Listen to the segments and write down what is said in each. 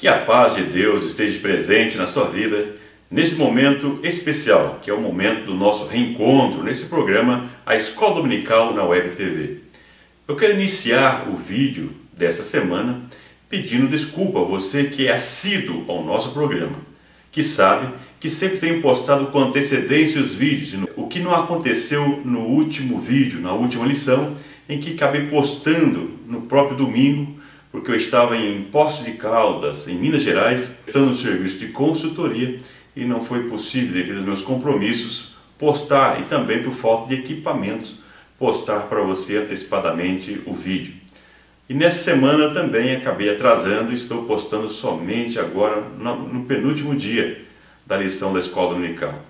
Que a paz de Deus esteja presente na sua vida nesse momento especial, que é o momento do nosso reencontro nesse programa, a Escola Dominical na Web TV. Eu quero iniciar o vídeo dessa semana pedindo desculpa a você que é assíduo ao nosso programa, que sabe que sempre tenho postado com antecedência os vídeos, o que não aconteceu no último vídeo, na última lição, em que acabei postando no próprio domingo, porque eu estava em Poços de Caldas, em Minas Gerais, estando no serviço de consultoria e não foi possível, devido aos meus compromissos, postar e também por falta de equipamento, postar para você antecipadamente o vídeo. E nessa semana também acabei atrasando e estou postando somente agora no penúltimo dia da lição da Escola Dominical.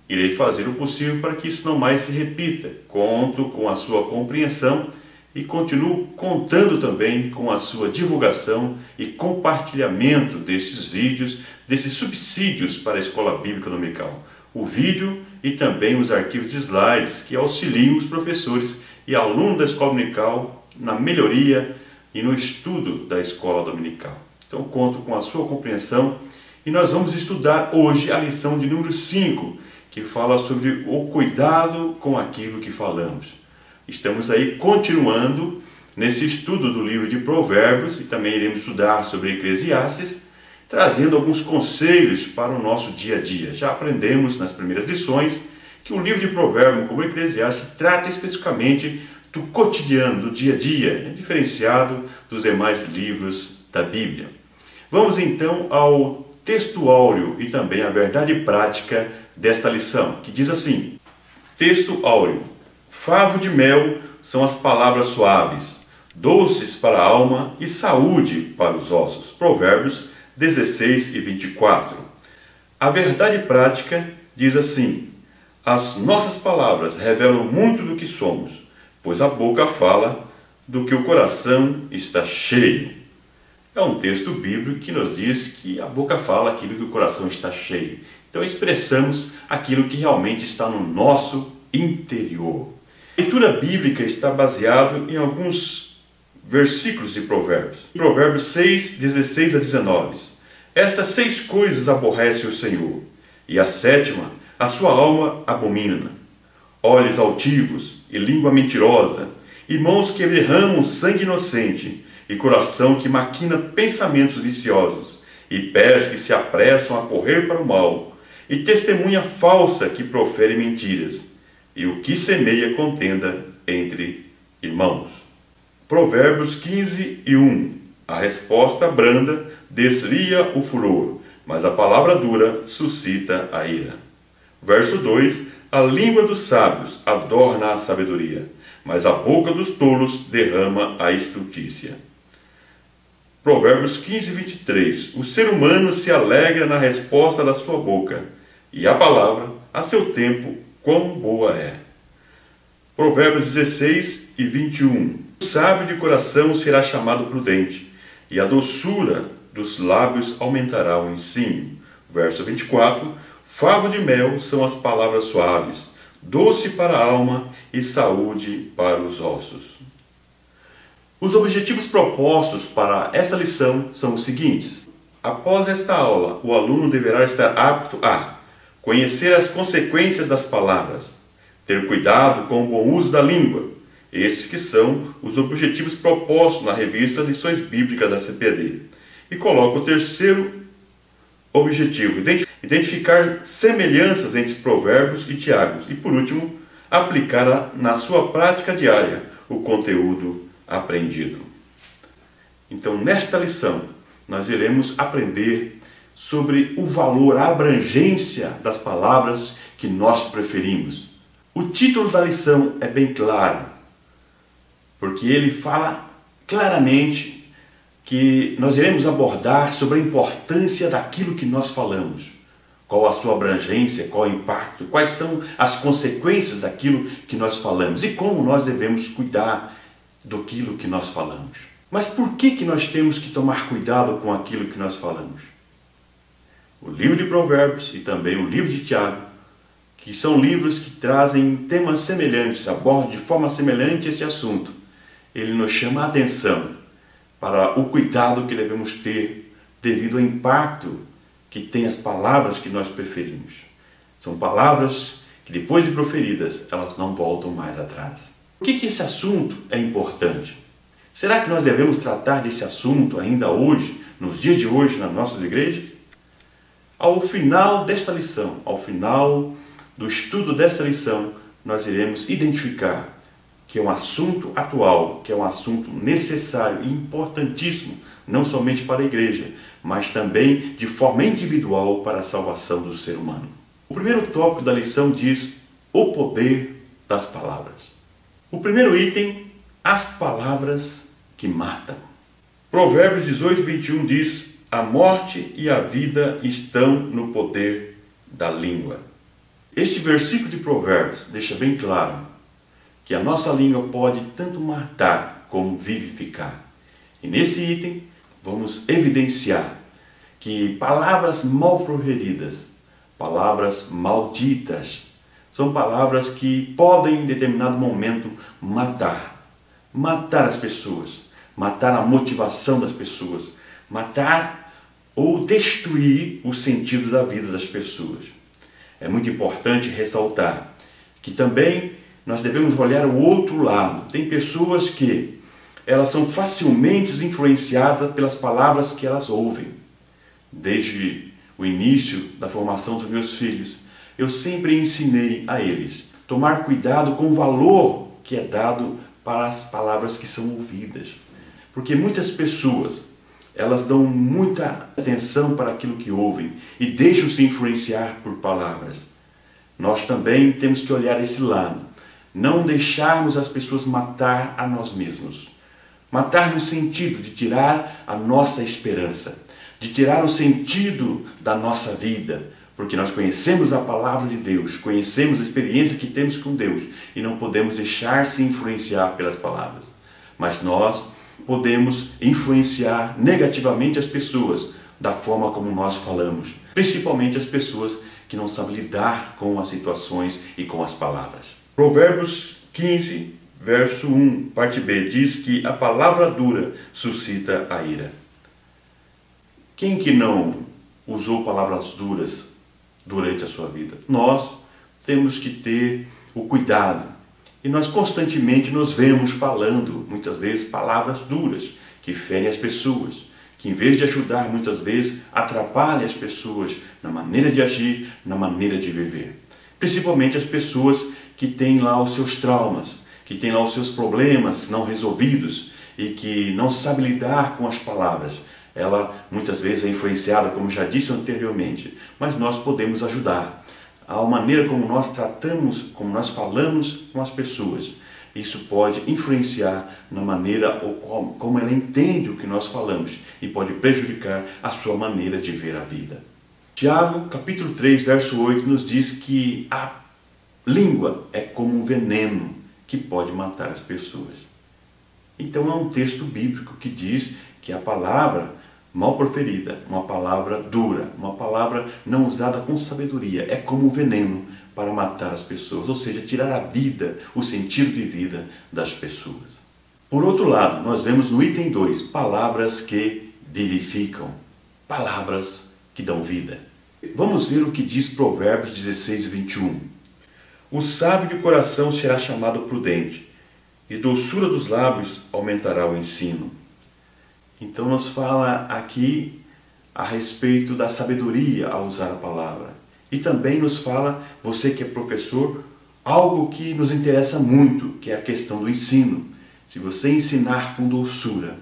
Irei fazer o possível para que isso não mais se repita. Conto com a sua compreensão e continuo contando também com a sua divulgação e compartilhamento desses vídeos, desses subsídios para a Escola Bíblica Dominical. O vídeo e também os arquivos de slides que auxiliam os professores e alunos da Escola Dominical na melhoria e no estudo da Escola Dominical. Então conto com a sua compreensão e nós vamos estudar hoje a lição de número 5, que fala sobre o cuidado com aquilo que falamos. Estamos aí continuando nesse estudo do livro de Provérbios e também iremos estudar sobre Eclesiastes, trazendo alguns conselhos para o nosso dia a dia. Já aprendemos nas primeiras lições que o livro de Provérbios, como Eclesiastes, trata especificamente do cotidiano, do dia a dia, diferenciado dos demais livros da Bíblia. Vamos então ao texto áureo e também à verdade prática desta lição, que diz assim: texto áureo. Favo de mel são as palavras suaves, doces para a alma e saúde para os ossos. Provérbios 16 e 24. A verdade prática diz assim: as nossas palavras revelam muito do que somos, pois a boca fala do que o coração está cheio. É um texto bíblico que nos diz que a boca fala aquilo que o coração está cheio. Então expressamos aquilo que realmente está no nosso interior. A leitura bíblica está baseada em alguns versículos de Provérbios. Provérbios 6, 16 a 19. Estas 6 coisas aborrece o Senhor, e a 7ª, a sua alma abomina. Olhos altivos e língua mentirosa, e mãos que derramam sangue inocente, e coração que maquina pensamentos viciosos, e pés que se apressam a correr para o mal, e testemunha falsa que profere mentiras, e o que semeia contenda entre irmãos. Provérbios 15 e 1. A resposta branda desvia o furor, mas a palavra dura suscita a ira. Verso 2. A língua dos sábios adorna a sabedoria, mas a boca dos tolos derrama a estultícia. Provérbios 15, 23. O ser humano se alegra na resposta da sua boca, e a palavra, a seu tempo, quão boa é. Provérbios 16 e 21. O sábio de coração será chamado prudente, e a doçura dos lábios aumentará o ensino. Verso 24. Favo de mel são as palavras suaves, doce para a alma e saúde para os ossos. Os objetivos propostos para essa lição são os seguintes. Após esta aula, o aluno deverá estar apto a conhecer as consequências das palavras, ter cuidado com o bom uso da língua. Esses que são os objetivos propostos na revista Lições Bíblicas da CPD. E coloca o terceiro objetivo, identificar semelhanças entre Provérbios e Tiago. E por último, aplicar na sua prática diária o conteúdo aprendido. Então, nesta lição, nós iremos aprender sobre o valor, a abrangência das palavras que nós preferimos. O título da lição é bem claro, porque ele fala claramente que nós iremos abordar sobre a importância daquilo que nós falamos. Qual a sua abrangência, qual o impacto, quais são as consequências daquilo que nós falamos e como nós devemos cuidar daquilo que nós falamos. Mas por que nós temos que tomar cuidado com aquilo que nós falamos? O livro de Provérbios e também o livro de Tiago, que são livros que trazem temas semelhantes, abordam de forma semelhante esse assunto, ele nos chama a atenção para o cuidado que devemos ter devido ao impacto que tem as palavras que nós preferimos. São palavras que, depois de proferidas, elas não voltam mais atrás. Por que esse assunto é importante? Será que nós devemos tratar desse assunto ainda hoje, nos dias de hoje, nas nossas igrejas? Ao final desta lição, ao final do estudo desta lição, nós iremos identificar que é um assunto atual, que é um assunto necessário e importantíssimo, não somente para a igreja, mas também de forma individual para a salvação do ser humano. O primeiro tópico da lição diz o poder das palavras. O primeiro item, as palavras que matam. Provérbios 18, 21 diz: a morte e a vida estão no poder da língua. Este versículo de Provérbios deixa bem claro que a nossa língua pode tanto matar como vivificar. E nesse item vamos evidenciar que palavras mal proferidas, palavras malditas, são palavras que podem em determinado momento matar as pessoas, matar a motivação das pessoas, matar ou destruir o sentido da vida das pessoas. É muito importante ressaltar que também nós devemos olhar o outro lado. Tem pessoas que elas são facilmente influenciadas pelas palavras que elas ouvem. Desde o início da formação dos meus filhos, eu sempre ensinei a eles tomar cuidado com o valor que é dado para as palavras que são ouvidas. Porque muitas pessoas, elas dão muita atenção para aquilo que ouvem e deixam-se influenciar por palavras. Nós também temos que olhar esse lado. Não deixarmos as pessoas matar a nós mesmos. Matar no sentido de tirar a nossa esperança, de tirar o sentido da nossa vida, porque nós conhecemos a palavra de Deus, conhecemos a experiência que temos com Deus e não podemos deixar-se influenciar pelas palavras. Mas nós podemos influenciar negativamente as pessoas da forma como nós falamos, principalmente as pessoas que não sabem lidar com as situações e com as palavras. Provérbios 15, verso 1, parte B, diz que a palavra dura suscita a ira. Quem que não usou palavras duras durante a sua vida? Nós temos que ter o cuidado. E nós constantemente nos vemos falando, muitas vezes, palavras duras, que ferem as pessoas, que em vez de ajudar, muitas vezes, atrapalham as pessoas na maneira de agir, na maneira de viver. Principalmente as pessoas que têm lá os seus traumas, que têm lá os seus problemas não resolvidos e que não sabem lidar com as palavras. Ela muitas vezes é influenciada, como já disse anteriormente, mas nós podemos ajudar. A maneira como nós tratamos, como nós falamos com as pessoas, isso pode influenciar na maneira ou como ela entende o que nós falamos e pode prejudicar a sua maneira de ver a vida. Tiago, capítulo 3, verso 8, nos diz que a língua é como um veneno que pode matar as pessoas. Então é um texto bíblico que diz que a palavra mal proferida, uma palavra dura, uma palavra não usada com sabedoria, é como um veneno para matar as pessoas, ou seja, tirar a vida, o sentido de vida das pessoas. Por outro lado, nós vemos no item 2, palavras que vivificam, palavras que dão vida. Vamos ver o que diz Provérbios 16, 21. O sábio de coração será chamado prudente, e doçura dos lábios aumentará o ensino. Então nos fala aqui a respeito da sabedoria ao usar a palavra. E também nos fala, você que é professor, algo que nos interessa muito, que é a questão do ensino. Se você ensinar com doçura,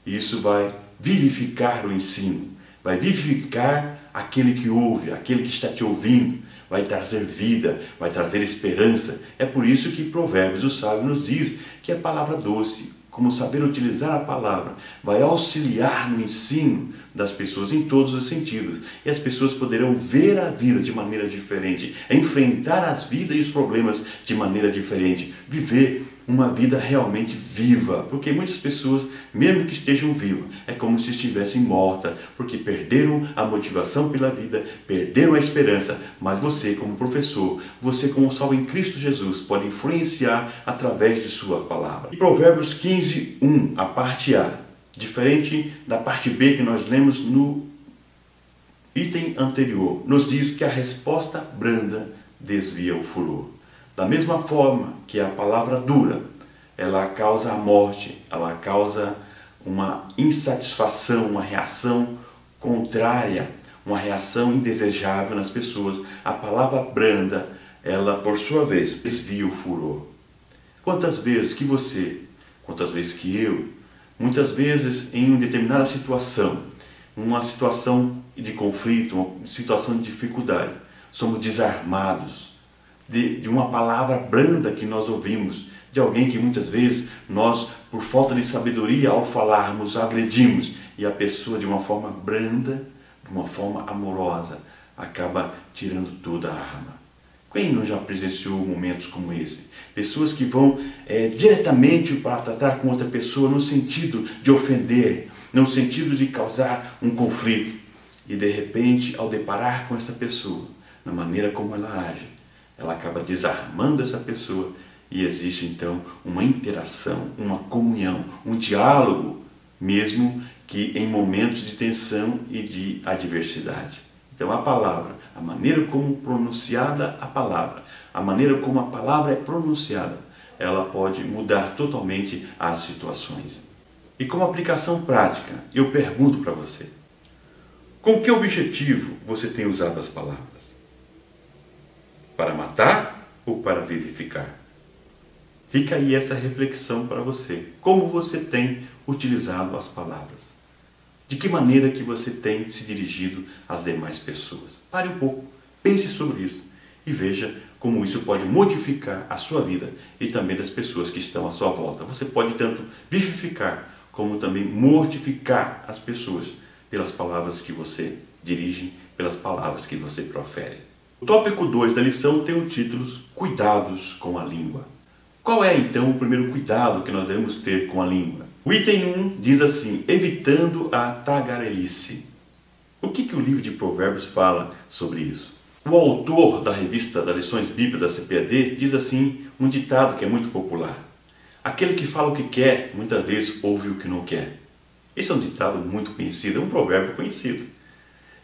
isso vai vivificar o ensino, vai vivificar aquele que ouve, aquele que está te ouvindo, vai trazer vida, vai trazer esperança. É por isso que Provérbios, o sábio, nos diz que a palavra doce, como saber utilizar a palavra, vai auxiliar no ensino das pessoas em todos os sentidos. E as pessoas poderão ver a vida de maneira diferente, enfrentar as vidas e os problemas de maneira diferente, viver uma vida realmente viva. Porque muitas pessoas, mesmo que estejam vivas, é como se estivessem mortas, porque perderam a motivação pela vida, perderam a esperança. Mas você, como professor, você como salvo em Cristo Jesus, pode influenciar através de sua palavra. E Provérbios 15, 1, a parte A, diferente da parte B que nós lemos no item anterior, nos diz que a resposta branda desvia o furor. Da mesma forma que a palavra dura, ela causa a morte, ela causa uma insatisfação, uma reação contrária, uma reação indesejável nas pessoas. A palavra branda, ela por sua vez desvia o furor. Quantas vezes que você, quantas vezes que eu, muitas vezes em uma determinada situação, uma situação de conflito, uma situação de dificuldade, somos desarmados de uma palavra branda que nós ouvimos, de alguém que muitas vezes nós, por falta de sabedoria, ao falarmos, agredimos, e a pessoa de uma forma branda, de uma forma amorosa, acaba tirando toda a arma. Quem não já presenciou momentos como esse? Pessoas que vão diretamente para tratar com outra pessoa no sentido de ofender, no sentido de causar um conflito. E de repente, ao deparar com essa pessoa, na maneira como ela age, ela acaba desarmando essa pessoa e existe então uma interação, uma comunhão, um diálogo, mesmo que em momentos de tensão e de adversidade. Então a palavra, a maneira como pronunciada a palavra, a maneira como a palavra é pronunciada, ela pode mudar totalmente as situações. E como aplicação prática, eu pergunto para você, com que objetivo você tem usado as palavras? Para matar ou para vivificar? Fica aí essa reflexão para você. Como você tem utilizado as palavras? De que maneira que você tem se dirigido às demais pessoas? Pare um pouco, pense sobre isso e veja como isso pode modificar a sua vida e também das pessoas que estão à sua volta. Você pode tanto vivificar como também mortificar as pessoas pelas palavras que você dirige, pelas palavras que você profere. O tópico 2 da lição tem o título Cuidados com a língua. Qual é então o primeiro cuidado que nós devemos ter com a língua? O item 1 diz assim, evitando a tagarelice. O que o livro de Provérbios fala sobre isso? O autor da revista das lições bíblicas da CPAD diz assim um ditado que é muito popular. Aquele que fala o que quer, muitas vezes ouve o que não quer. Esse é um ditado muito conhecido, é um provérbio conhecido.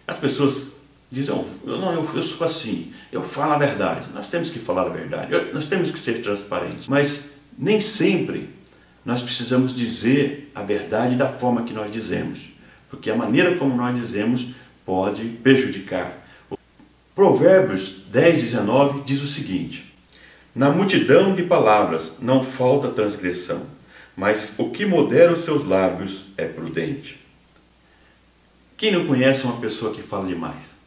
As pessoas dizem, eu sou assim, eu falo a verdade. Nós temos que falar a verdade, nós temos que ser transparentes. Mas nem sempre nós precisamos dizer a verdade da forma que nós dizemos. Porque a maneira como nós dizemos pode prejudicar. Provérbios 10, 19 diz o seguinte, na multidão de palavras não falta transgressão, mas o que modera os seus lábios é prudente. Quem não conhece uma pessoa que fala demais?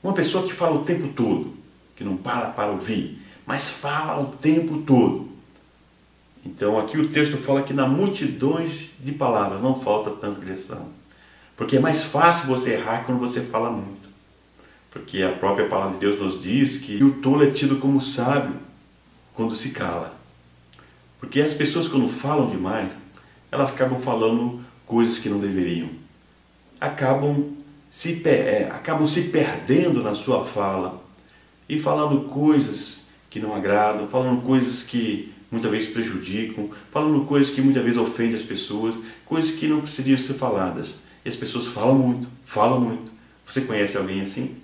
Uma pessoa que fala o tempo todo, que não para ouvir, mas fala o tempo todo. Então aqui o texto fala que na multidões de palavras não falta transgressão. Porque é mais fácil você errar quando você fala muito. Porque a própria palavra de Deus nos diz que o tolo é tido como sábio quando se cala. Porque as pessoas quando falam demais, elas acabam falando coisas que não deveriam. Acabam se perdendo na sua fala e falando coisas que não agradam, falando coisas que muitas vezes prejudicam, falando coisas que muitas vezes ofendem as pessoas, coisas que não precisam ser faladas. E as pessoas falam muito, falam muito. Você conhece alguém assim?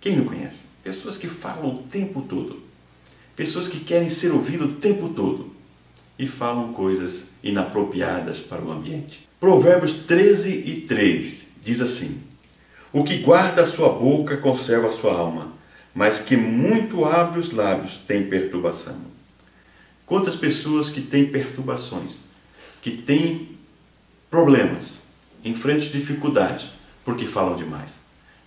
Quem não conhece? Pessoas que falam o tempo todo. Pessoas que querem ser ouvidas o tempo todo. E falam coisas inapropriadas para o ambiente. Provérbios 13 e 3 diz assim, o que guarda a sua boca conserva a sua alma, mas que muito abre os lábios tem perturbação. Quantas pessoas que têm perturbações, que têm problemas, enfrentam dificuldades porque falam demais.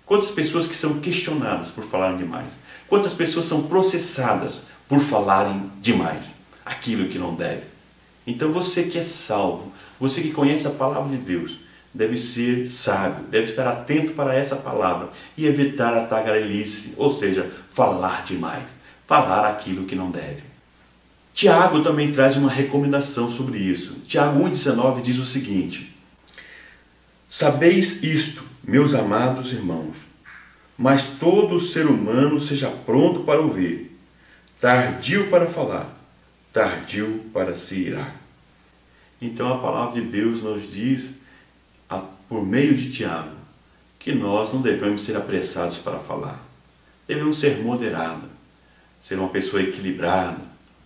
Quantas pessoas que são questionadas por falarem demais? Quantas pessoas são processadas por falarem demais? Aquilo que não deve. Então você que é salvo, você que conhece a palavra de Deus, deve ser sábio, deve estar atento para essa palavra e evitar a tagarelice, ou seja, falar demais, falar aquilo que não deve. Tiago também traz uma recomendação sobre isso. Tiago 1,19 diz o seguinte, sabeis isto, meus amados irmãos, mas todo ser humano seja pronto para ouvir, tardio para falar, tardio para se irar. Então a palavra de Deus nos diz, por meio de Tiago, que nós não devemos ser apressados para falar. Devemos ser moderados, ser uma pessoa equilibrada,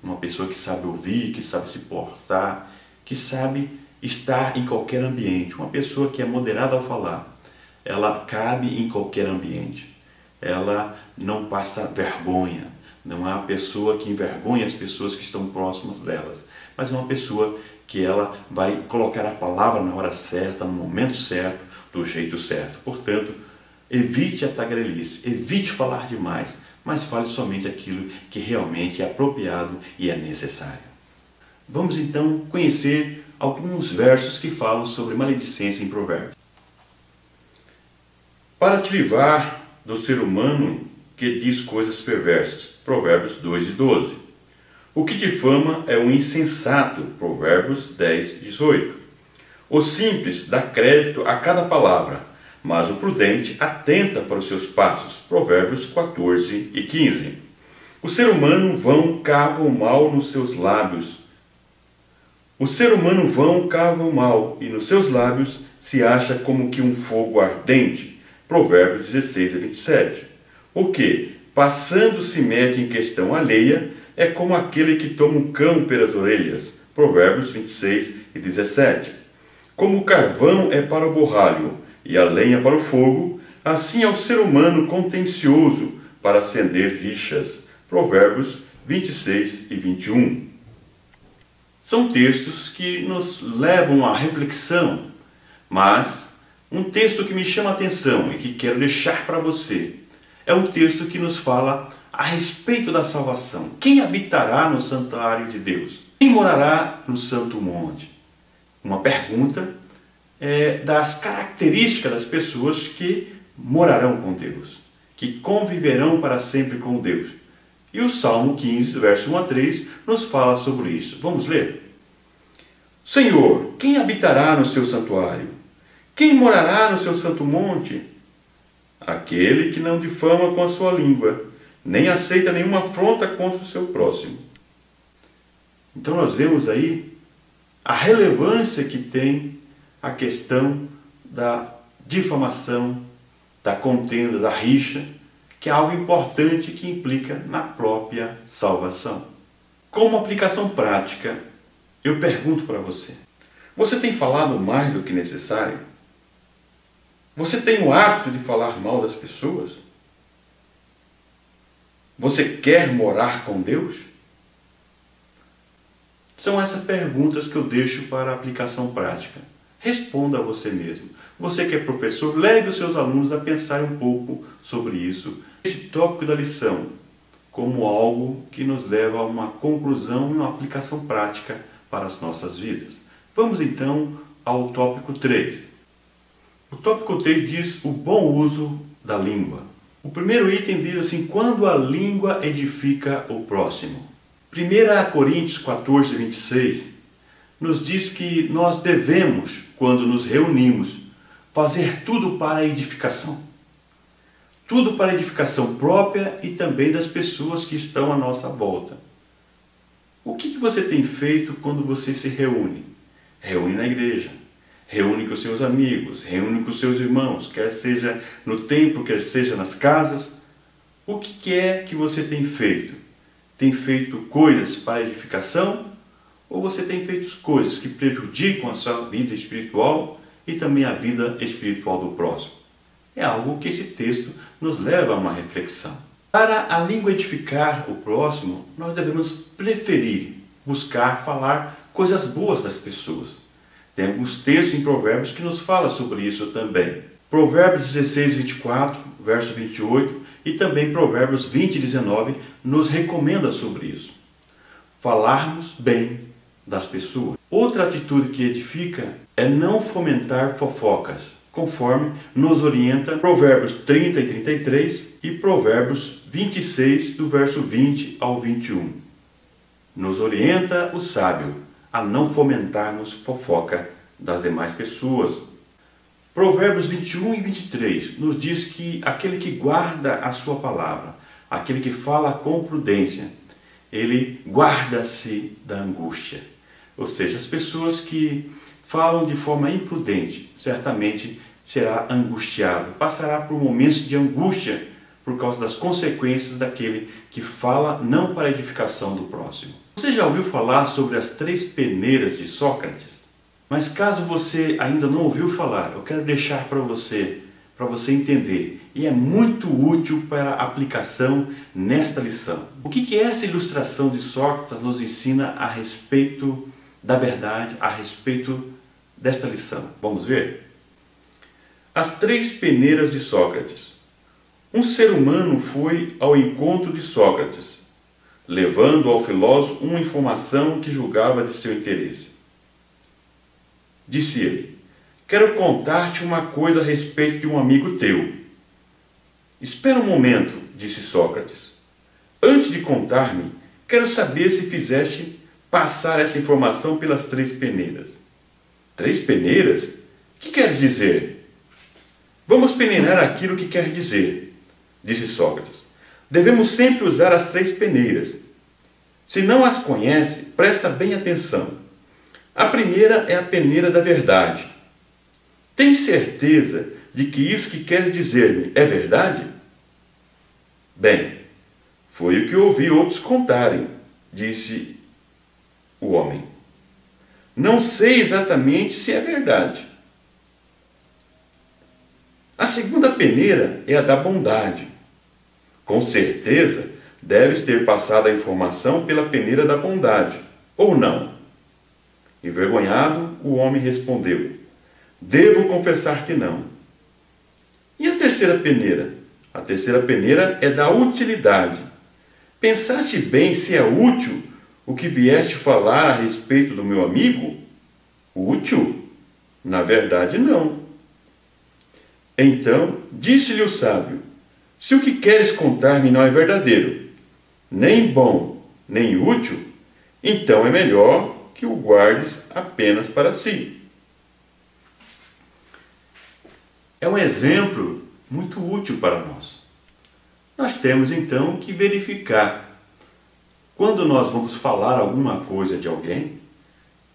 uma pessoa que sabe ouvir, que sabe se portar, que sabe estar em qualquer ambiente. Uma pessoa que é moderada ao falar, ela cabe em qualquer ambiente. Ela não passa vergonha, não é uma pessoa que envergonha as pessoas que estão próximas delas, mas é uma pessoa que ela vai colocar a palavra na hora certa, no momento certo, do jeito certo. Portanto, evite a tagarelice, evite falar demais, mas fale somente aquilo que realmente é apropriado e é necessário. Vamos então conhecer alguns versos que falam sobre maledicência em Provérbios. Para te livrar do ser humano que diz coisas perversas, Provérbios 2:12. O que difama é um insensato, Provérbios 10:18. O simples dá crédito a cada palavra, mas o prudente atenta para os seus passos, Provérbios 14:15. O ser humano vão cava o mal nos seus lábios. O ser humano vão cava o mal, e nos seus lábios se acha como que um fogo ardente, Provérbios 16:27. O que, passando se mete em questão alheia, é como aquele que toma um cão pelas orelhas, Provérbios 26:17. Como o carvão é para o borralho e a lenha para o fogo, assim é o ser humano contencioso para acender rixas, Provérbios 26:21. São textos que nos levam à reflexão, mas um texto que me chama a atenção e que quero deixar para você é um texto que nos fala a respeito da salvação. Quem habitará no santuário de Deus? Quem morará no santo monte? Uma pergunta das características das pessoas que morarão com Deus, que conviverão para sempre com Deus. E o Salmo 15, verso 1 a 3, nos fala sobre isso. Vamos ler? Senhor, quem habitará no seu santuário? Quem morará no seu santo monte? Aquele que não difama com a sua língua, nem aceita nenhuma afronta contra o seu próximo. Então nós vemos aí a relevância que tem a questão da difamação, da contenda, da rixa, que é algo importante que implica na própria salvação. Como aplicação prática, eu pergunto para você: você tem falado mais do que necessário? Você tem o hábito de falar mal das pessoas? Você quer morar com Deus? São essas perguntas que eu deixo para a aplicação prática. Responda a você mesmo. Você que é professor, leve os seus alunos a pensar um pouco sobre isso, esse tópico da lição, como algo que nos leva a uma conclusão e uma aplicação prática para as nossas vidas. Vamos então ao tópico 3. O tópico 3 diz o bom uso da língua. O primeiro item diz assim: quando a língua edifica o próximo. 1 Coríntios 14:26 nos diz que nós devemos, quando nos reunimos, fazer tudo para a edificação. Tudo para a edificação própria e também das pessoas que estão à nossa volta. O que você tem feito quando você se reúne? Reúne na igreja, reúne com seus amigos, reúne com seus irmãos, quer seja no templo, quer seja nas casas. O que é que você tem feito? Tem feito coisas para a edificação? Ou você tem feito coisas que prejudicam a sua vida espiritual e também a vida espiritual do próximo? É algo que esse texto nos leva a uma reflexão. Para a língua edificar o próximo, nós devemos preferir buscar falar coisas boas das pessoas. Tem alguns textos em Provérbios que nos falam sobre isso também. Provérbios 16:24, verso 28 e também Provérbios 20:19 nos recomenda sobre isso. Falarmos bem das pessoas. Outra atitude que edifica é não fomentar fofocas, conforme nos orienta Provérbios 30 e 33 e Provérbios 26, do verso 20 ao 21. Nos orienta o sábio a não fomentarmos fofoca das demais pessoas. Provérbios 21 e 23 nos diz que aquele que guarda a sua palavra, aquele que fala com prudência, ele guarda-se da angústia. Ou seja, as pessoas que falam de forma imprudente, certamente será angustiado, passará por momentos de angústia por causa das consequências daquele que fala não para a edificação do próximo. Você já ouviu falar sobre as 3 peneiras de Sócrates? Mas caso você ainda não ouviu falar, eu quero deixar para você entender, e é muito útil para a aplicação nesta lição. O que essa ilustração de Sócrates nos ensina a respeito da verdade, a respeito desta lição? Vamos ver? As 3 peneiras de Sócrates. Um ser humano foi ao encontro de Sócrates, levando ao filósofo uma informação que julgava de seu interesse. Disse ele: quero contar-te uma coisa a respeito de um amigo teu. Espera um momento, disse Sócrates. Antes de contar-me, quero saber se fizeste passar essa informação pelas 3 peneiras. 3 peneiras? O que queres dizer? Vamos peneirar aquilo que quer dizer, disse Sócrates. Devemos sempre usar as 3 peneiras. Se não as conhece, presta bem atenção. A primeira é a peneira da verdade. Tem certeza de que isso que queres dizer-me é verdade? Bem, foi o que ouvi outros contarem, disse o homem. Não sei exatamente se é verdade. A segunda peneira é a da bondade. Com certeza, deves ter passado a informação pela peneira da bondade, ou não? Envergonhado, o homem respondeu: devo confessar que não. E a terceira peneira? A terceira peneira é da utilidade. Pensaste bem se é útil o que vieste falar a respeito do meu amigo? Útil? Na verdade, não. Então, disse-lhe o sábio: se o que queres contar-me não é verdadeiro, nem bom, nem útil, então é melhor que o guardes apenas para si. É um exemplo muito útil para nós. Nós temos então que verificar, quando nós vamos falar alguma coisa de alguém,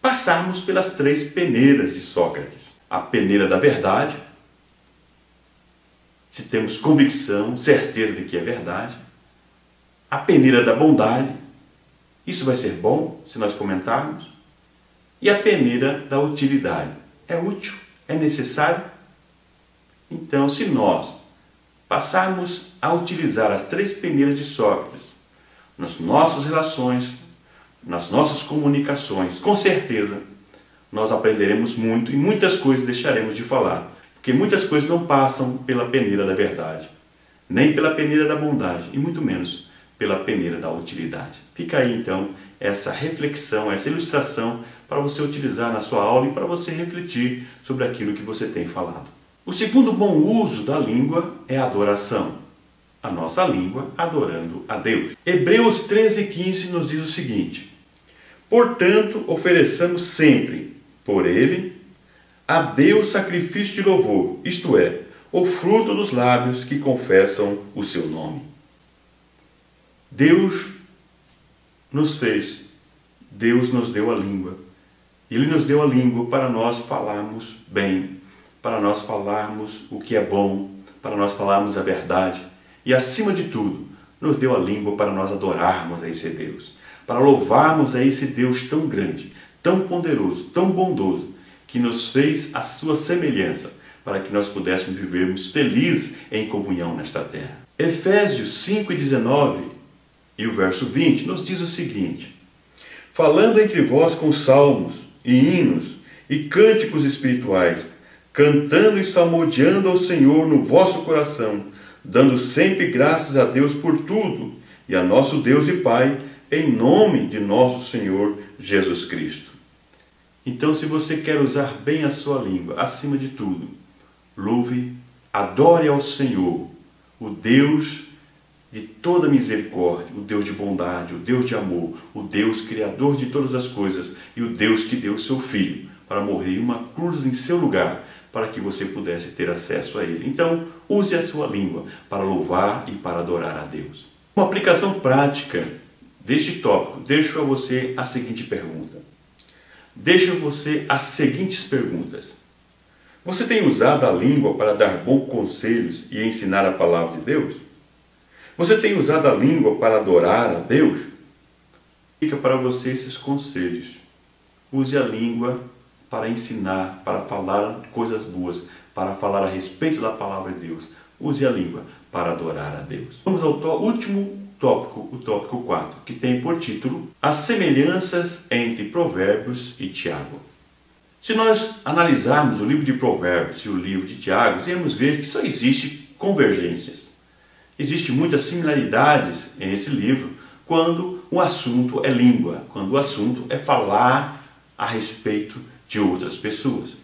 passarmos pelas 3 peneiras de Sócrates. A peneira da verdade, se temos convicção, certeza de que é verdade. A peneira da bondade, isso vai ser bom se nós comentarmos. E a peneira da utilidade, é útil, é necessário? Então, se nós passarmos a utilizar as 3 peneiras de Sócrates nas nossas relações, nas nossas comunicações, com certeza nós aprenderemos muito e muitas coisas deixaremos de falar, porque muitas coisas não passam pela peneira da verdade, nem pela peneira da bondade, e muito menos pela peneira da utilidade. Fica aí então essa reflexão, essa ilustração para você utilizar na sua aula e para você refletir sobre aquilo que você tem falado. O segundo bom uso da língua é a adoração. A nossa língua adorando a Deus. Hebreus 13:15 nos diz o seguinte: portanto, ofereçamos sempre, por ele, a Deus sacrifício de louvor, isto é, o fruto dos lábios que confessam o seu nome. Deus nos fez, Deus nos deu a língua. Ele nos deu a língua para nós falarmos bem, para nós falarmos o que é bom, para nós falarmos a verdade. E acima de tudo, nos deu a língua para nós adorarmos a esse Deus, para louvarmos a esse Deus tão grande, tão poderoso, tão bondoso, que nos fez a sua semelhança, para que nós pudéssemos vivermos felizes em comunhão nesta terra. Efésios 5:19 e o verso 20 nos diz o seguinte: falando entre vós com salmos e hinos e cânticos espirituais, cantando e salmodiando ao Senhor no vosso coração, dando sempre graças a Deus por tudo, e a nosso Deus e Pai, em nome de nosso Senhor Jesus Cristo. Então, se você quer usar bem a sua língua, acima de tudo, louve, adore ao Senhor, o Deus de toda misericórdia, o Deus de bondade, o Deus de amor, o Deus criador de todas as coisas e o Deus que deu o seu Filho para morrer em uma cruz em seu lugar, para que você pudesse ter acesso a Ele. Então, use a sua língua para louvar e para adorar a Deus. Uma aplicação prática deste tópico, deixo a você a seguinte pergunta: deixo você as seguintes perguntas. Você tem usado a língua para dar bons conselhos e ensinar a palavra de Deus? Você tem usado a língua para adorar a Deus? Fica para você esses conselhos. Use a língua para ensinar, para falar coisas boas, para falar a respeito da palavra de Deus. Use a língua para adorar a Deus. Vamos ao último tópico, o tópico 4, que tem por título As semelhanças entre Provérbios e Tiago. Se nós analisarmos o livro de Provérbios e o livro de Tiago, iremos ver que só existe convergências. Existem muitas similaridades nesse livro quando o assunto é língua, quando o assunto é falar a respeito de outras pessoas.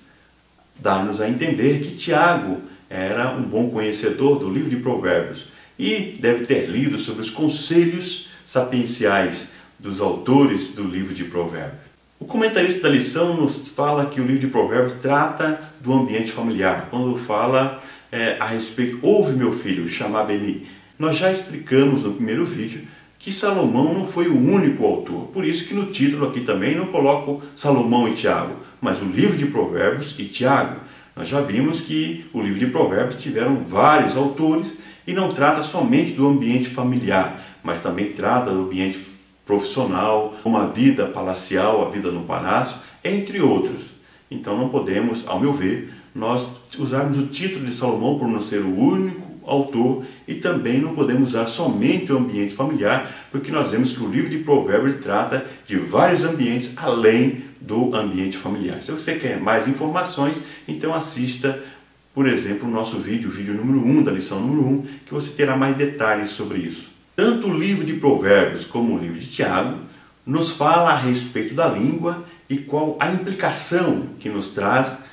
Dá-nos a entender que Tiago era um bom conhecedor do livro de Provérbios e deve ter lido sobre os conselhos sapienciais dos autores do livro de Provérbios. O comentarista da lição nos fala que o livro de Provérbios trata do ambiente familiar, quando fala a respeito, ouve meu filho, chamar Beni. Nós já explicamos no primeiro vídeo que Salomão não foi o único autor, por isso que no título aqui também não coloco Salomão e Tiago, mas o livro de Provérbios e Tiago. Nós já vimos que o livro de Provérbios tiveram vários autores e não trata somente do ambiente familiar, mas também trata do ambiente profissional, como a vida palacial, a vida no palácio, entre outros. Então não podemos, ao meu ver, nós usarmos o título de Salomão por não ser o único autor e também não podemos usar somente o ambiente familiar, porque nós vemos que o livro de Provérbios trata de vários ambientes além do ambiente familiar. Se você quer mais informações, então assista, por exemplo, o nosso vídeo, o vídeo número 1 da lição número 1, que você terá mais detalhes sobre isso. Tanto o livro de Provérbios como o livro de Tiago nos fala a respeito da língua e qual a implicação que nos traz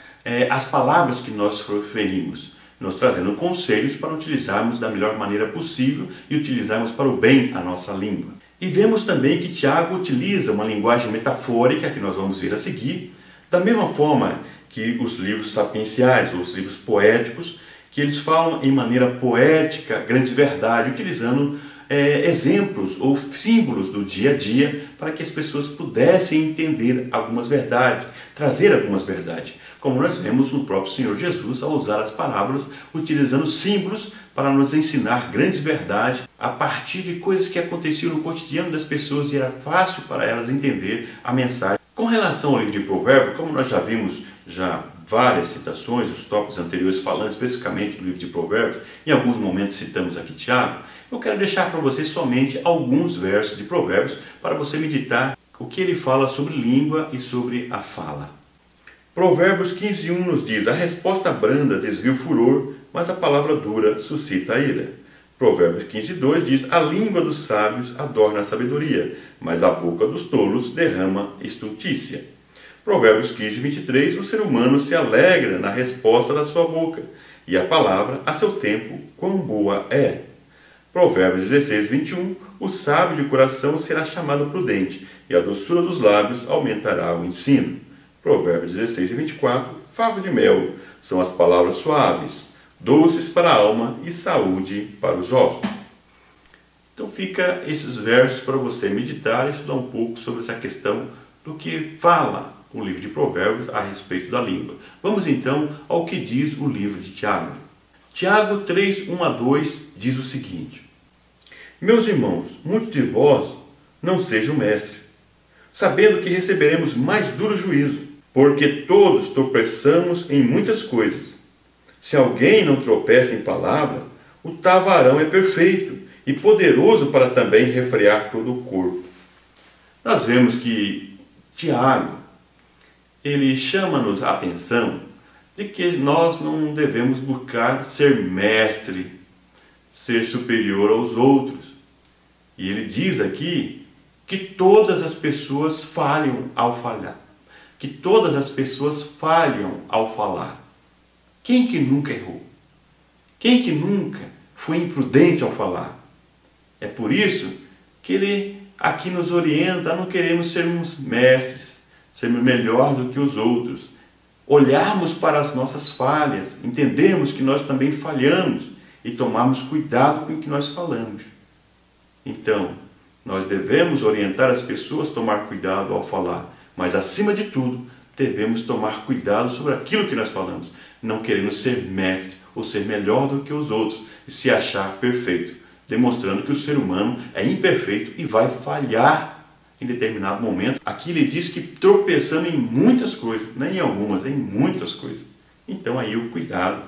as palavras que nós proferimos, nos trazendo conselhos para utilizarmos da melhor maneira possível e utilizarmos para o bem a nossa língua. E vemos também que Tiago utiliza uma linguagem metafórica, que nós vamos ver a seguir, da mesma forma que os livros sapienciais, ou os livros poéticos, que eles falam em maneira poética, grande verdade, utilizando exemplos ou símbolos do dia a dia para que as pessoas pudessem entender algumas verdades, trazer algumas verdades, como nós vemos no próprio Senhor Jesus ao usar as parábolas, utilizando símbolos para nos ensinar grandes verdades a partir de coisas que aconteciam no cotidiano das pessoas e era fácil para elas entender a mensagem. Com relação ao livro de Provérbios, como nós já vimos várias citações, os tópicos anteriores falando especificamente do livro de Provérbios, em alguns momentos citamos aqui Tiago, eu quero deixar para você somente alguns versos de Provérbios para você meditar o que ele fala sobre língua e sobre a fala. Provérbios 15:1 nos diz: a resposta branda desvia o furor, mas a palavra dura suscita a ira. Provérbios 15:2 diz: a língua dos sábios adorna a sabedoria, mas a boca dos tolos derrama estultícia. Provérbios 15:23 o ser humano se alegra na resposta da sua boca, e a palavra, a seu tempo, quão boa é. Provérbios 16:21 o sábio de coração será chamado prudente, e a doçura dos lábios aumentará o ensino. Provérbios 16:24 favo de mel são as palavras suaves, doces para a alma e saúde para os ossos. Então fica esses versos para você meditar e estudar um pouco sobre essa questão do que fala o livro de Provérbios a respeito da língua. Vamos então ao que diz o livro de Tiago. Tiago 3:1-2 diz o seguinte: meus irmãos, muitos de vós não sejam mestres, sabendo que receberemos mais duro juízo, porque todos tropeçamos em muitas coisas. Se alguém não tropeça em palavra, o tal varão é perfeito e poderoso para também refrear todo o corpo. Nós vemos que Tiago, ele chama-nos a atenção de que nós não devemos buscar ser mestre, ser superior aos outros. E ele diz aqui que todas as pessoas falham ao falhar. Que todas as pessoas falham ao falar. Quem que nunca errou? Quem que nunca foi imprudente ao falar? É por isso que ele aqui nos orienta a não queremos sermos mestres, sermos melhor do que os outros, olharmos para as nossas falhas, entendermos que nós também falhamos e tomarmos cuidado com o que nós falamos. Então, nós devemos orientar as pessoas a tomar cuidado ao falar, Mas acima de tudo, devemos tomar cuidado sobre aquilo que nós falamos, não querendo ser mestre ou ser melhor do que os outros e se achar perfeito, demonstrando que o ser humano é imperfeito e vai falhar em determinado momento. Aqui ele diz que tropeçamos em muitas coisas, não em algumas, em muitas coisas. Então aí o cuidado,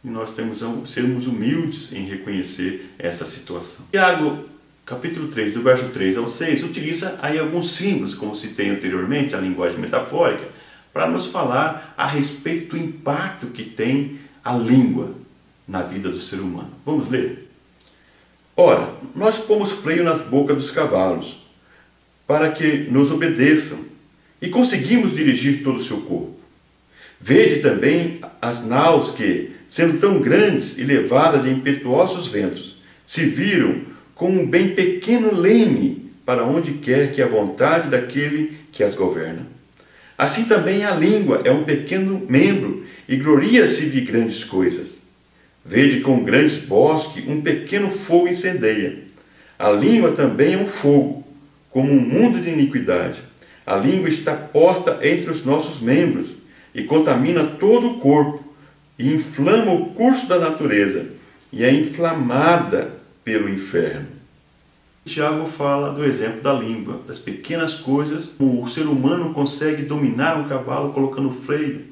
e nós temos a sermos humildes em reconhecer essa situação. Tiago, capítulo 3, do verso 3 ao 6, utiliza aí alguns símbolos, como citei anteriormente, a linguagem metafórica, para nos falar a respeito do impacto que tem a língua na vida do ser humano. Vamos ler? Ora, nós pomos freio nas bocas dos cavalos, para que nos obedeçam, e conseguimos dirigir todo o seu corpo. Vede também as naus que, sendo tão grandes e levadas de impetuosos ventos, se viram com um bem pequeno leme para onde quer que a vontade daquele que as governa. Assim também a língua é um pequeno membro e gloria-se de grandes coisas. Vede com grandes bosques um pequeno fogo incendeia. A língua também é um fogo, como um mundo de iniquidade. A língua está posta entre os nossos membros e contamina todo o corpo e inflama o curso da natureza e é inflamada pelo inferno. Tiago fala do exemplo da língua, das pequenas coisas, como o ser humano consegue dominar um cavalo colocando freio,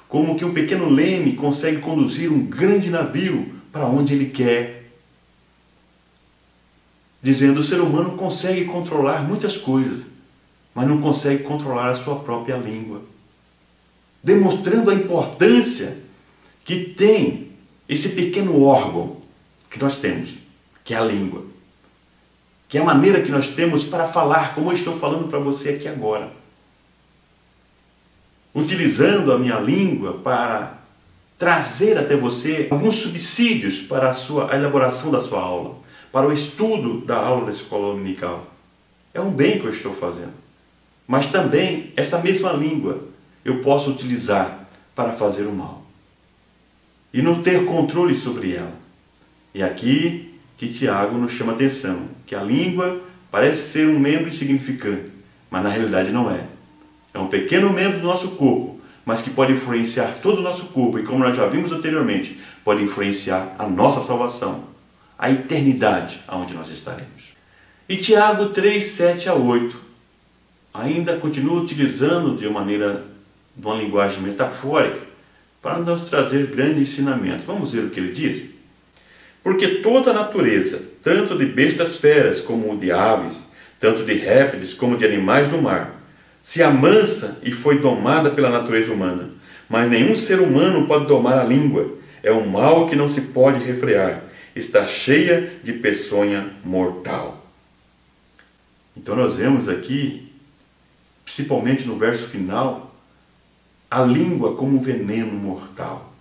como que um pequeno leme consegue conduzir um grande navio para onde ele quer. Dizendo, o ser humano consegue controlar muitas coisas, mas não consegue controlar a sua própria língua. Demonstrando a importância que tem esse pequeno órgão que nós temos, que é a língua. Que é a maneira que nós temos para falar, como eu estou falando para você aqui agora. Utilizando a minha língua para trazer até você alguns subsídios para a elaboração da sua aula, para o estudo da aula da escola dominical. É um bem que eu estou fazendo. Mas também, essa mesma língua eu posso utilizar para fazer o mal. E não ter controle sobre ela. E aqui que Tiago nos chama a atenção, que a língua parece ser um membro insignificante, mas na realidade não é. É um pequeno membro do nosso corpo, mas que pode influenciar todo o nosso corpo, e como nós já vimos anteriormente, pode influenciar a nossa salvação, a eternidade aonde nós estaremos. E Tiago 3, 7 a 8, ainda continua utilizando de uma linguagem metafórica, para nos trazer grande ensinamento. Vamos ver o que ele diz? Porque toda a natureza, tanto de bestas feras como de aves, tanto de répteis como de animais do mar, se amansa e foi domada pela natureza humana. Mas nenhum ser humano pode domar a língua. É um mal que não se pode refrear. Está cheia de peçonha mortal. Então nós vemos aqui, principalmente no verso final, a língua como um veneno mortal.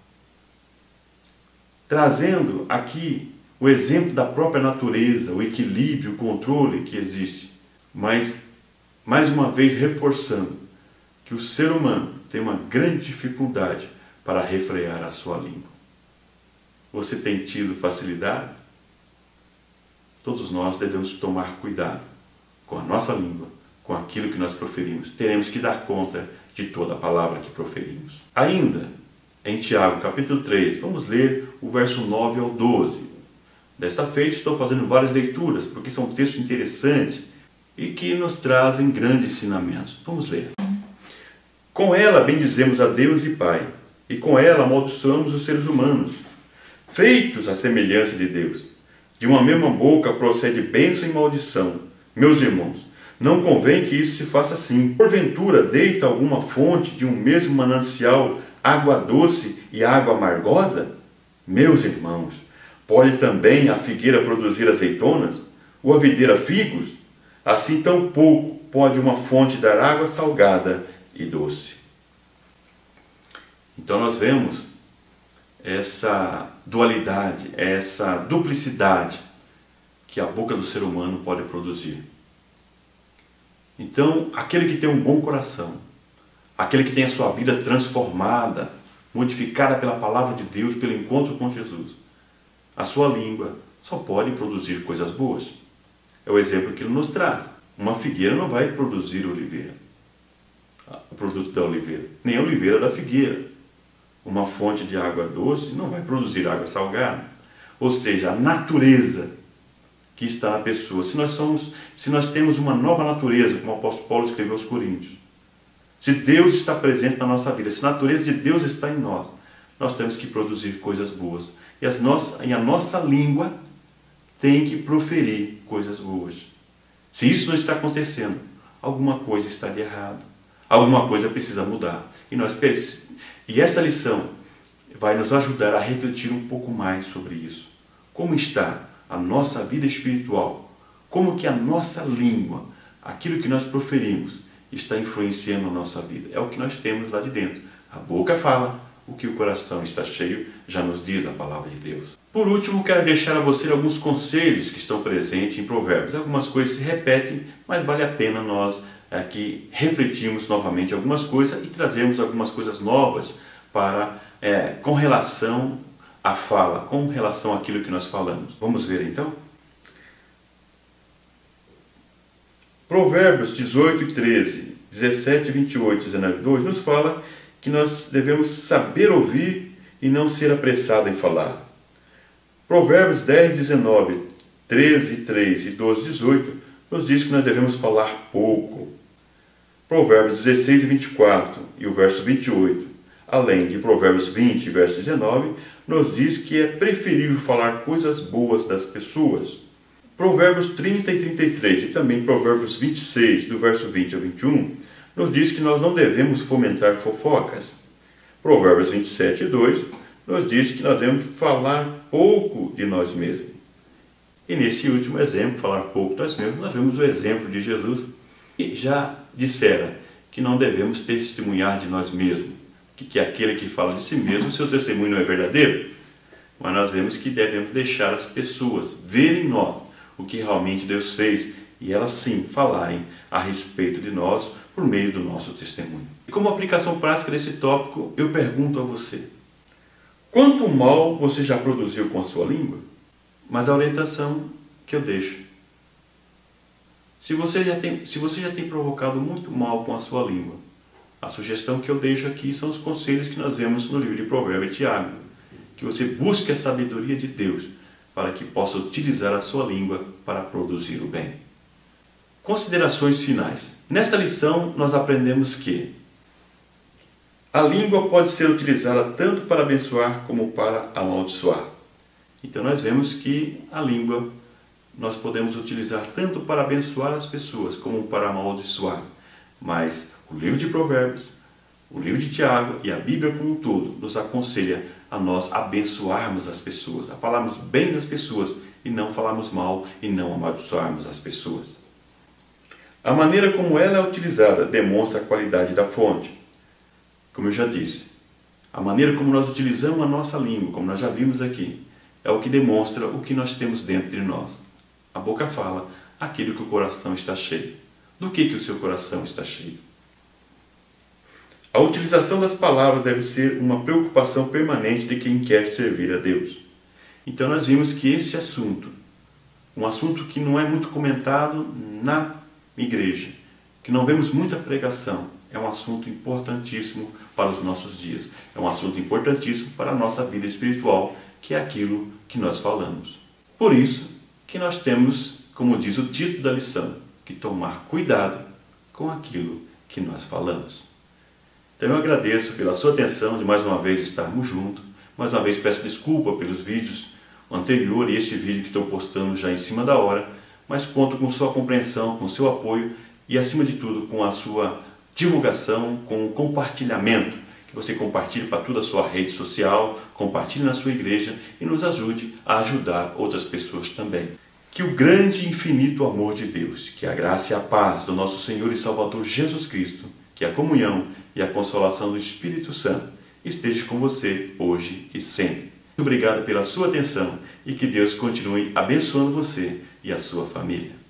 Trazendo aqui o exemplo da própria natureza, o equilíbrio, o controle que existe. Mas, mais uma vez, reforçando que o ser humano tem uma grande dificuldade para refrear a sua língua. Você tem tido facilidade? Todos nós devemos tomar cuidado com a nossa língua, com aquilo que nós proferimos. Teremos que dar conta de toda a palavra que proferimos. Ainda, em Tiago, capítulo 3, vamos ler o verso 9 ao 12. Desta feita estou fazendo várias leituras, porque são textos interessantes e que nos trazem grandes ensinamentos. Vamos ler. Com ela bendizemos a Deus e Pai, e com ela amaldiçoamos os seres humanos, feitos à semelhança de Deus. De uma mesma boca procede bênção e maldição. Meus irmãos, não convém que isso se faça assim. Porventura deita alguma fonte de um mesmo manancial água doce e água amargosa? Meus irmãos, pode também a figueira produzir azeitonas? Ou a videira figos? Assim tampouco pode uma fonte dar água salgada e doce. Então nós vemos essa dualidade, essa duplicidade que a boca do ser humano pode produzir. Então, aquele que tem um bom coração, aquele que tem a sua vida transformada, modificada pela palavra de Deus, pelo encontro com Jesus, a sua língua só pode produzir coisas boas. É o exemplo que ele nos traz. Uma figueira não vai produzir oliveira. o produto da oliveira, nem a oliveira da figueira. Uma fonte de água doce não vai produzir água salgada. Ou seja, a natureza que está na pessoa. Se nós temos uma nova natureza, como o apóstolo Paulo escreveu aos Coríntios, se Deus está presente na nossa vida, se a natureza de Deus está em nós, nós temos que produzir coisas boas. E a nossa língua tem que proferir coisas boas. Se isso não está acontecendo, alguma coisa está de errado. Alguma coisa precisa mudar. E essa lição vai nos ajudar a refletir um pouco mais sobre isso. Como está a nossa vida espiritual? Como que a nossa língua, aquilo que nós proferimos, está influenciando a nossa vida? É o que nós temos lá de dentro. A boca fala, o que o coração está cheio, já nos diz a palavra de Deus. Por último, quero deixar a você alguns conselhos que estão presentes em Provérbios. Algumas coisas se repetem, mas vale a pena nós aqui refletirmos novamente algumas coisas e trazermos algumas coisas novas com relação à fala, com relação àquilo que nós falamos. Vamos ver então? Provérbios 18 e 13, 17, 28, 19 e 2 nos fala que nós devemos saber ouvir e não ser apressado em falar. Provérbios 10, 19, 13, 3 e 12, 18 nos diz que nós devemos falar pouco. Provérbios 16 e 24 e o verso 28, além de Provérbios 20 e verso 19, nos diz que é preferível falar coisas boas das pessoas. Provérbios 30 e 33 e também Provérbios 26, do verso 20 ao 21, nos diz que nós não devemos fomentar fofocas. Provérbios 27 e 2 nos diz que nós devemos falar pouco de nós mesmos. E nesse último exemplo, falar pouco de nós mesmos, nós vemos o exemplo de Jesus, que já dissera que não devemos testemunhar de nós mesmos, que aquele que fala de si mesmo, seu testemunho não é verdadeiro. Mas nós vemos que devemos deixar as pessoas verem em nós o que realmente Deus fez e elas sim falarem a respeito de nós por meio do nosso testemunho. E como aplicação prática desse tópico, eu pergunto a você: quanto mal você já produziu com a sua língua? Mas a orientação que eu deixo: se você já tem provocado muito mal com a sua língua, a sugestão que eu deixo aqui são os conselhos que nós vemos no livro de Provérbios e Tiago. Que você busque a sabedoria de Deus para que possa utilizar a sua língua para produzir o bem. Considerações finais. Nesta lição nós aprendemos que a língua pode ser utilizada tanto para abençoar como para amaldiçoar. Então nós vemos que a língua nós podemos utilizar tanto para abençoar as pessoas como para amaldiçoar. Mas o livro de Provérbios, o livro de Tiago e a Bíblia como um todo nos aconselha a nós abençoarmos as pessoas, a falarmos bem das pessoas e não falarmos mal e não amaldiçoarmos as pessoas. A maneira como ela é utilizada demonstra a qualidade da fonte. Como eu já disse, a maneira como nós utilizamos a nossa língua, como nós já vimos aqui, é o que demonstra o que nós temos dentro de nós. A boca fala aquilo que o coração está cheio. Do que o seu coração está cheio? A utilização das palavras deve ser uma preocupação permanente de quem quer servir a Deus. Então nós vimos que esse assunto, um assunto que não é muito comentado na igreja, que não vemos muita pregação, é um assunto importantíssimo para os nossos dias. É um assunto importantíssimo para a nossa vida espiritual, que é aquilo que nós falamos. Por isso que nós temos, como diz o título da lição, que tomar cuidado com aquilo que nós falamos. Então eu agradeço pela sua atenção de mais uma vez estarmos juntos. Mais uma vez peço desculpa pelos vídeos anteriores e este vídeo que estou postando já em cima da hora, mas conto com sua compreensão, com seu apoio e acima de tudo com a sua divulgação, com o compartilhamento, que você compartilhe para toda a sua rede social, compartilhe na sua igreja e nos ajude a ajudar outras pessoas também. Que o grande e infinito amor de Deus, que a graça e a paz do nosso Senhor e Salvador Jesus Cristo, que a comunhão e a consolação do Espírito Santo esteja com você hoje e sempre. Muito obrigado pela sua atenção e que Deus continue abençoando você e a sua família.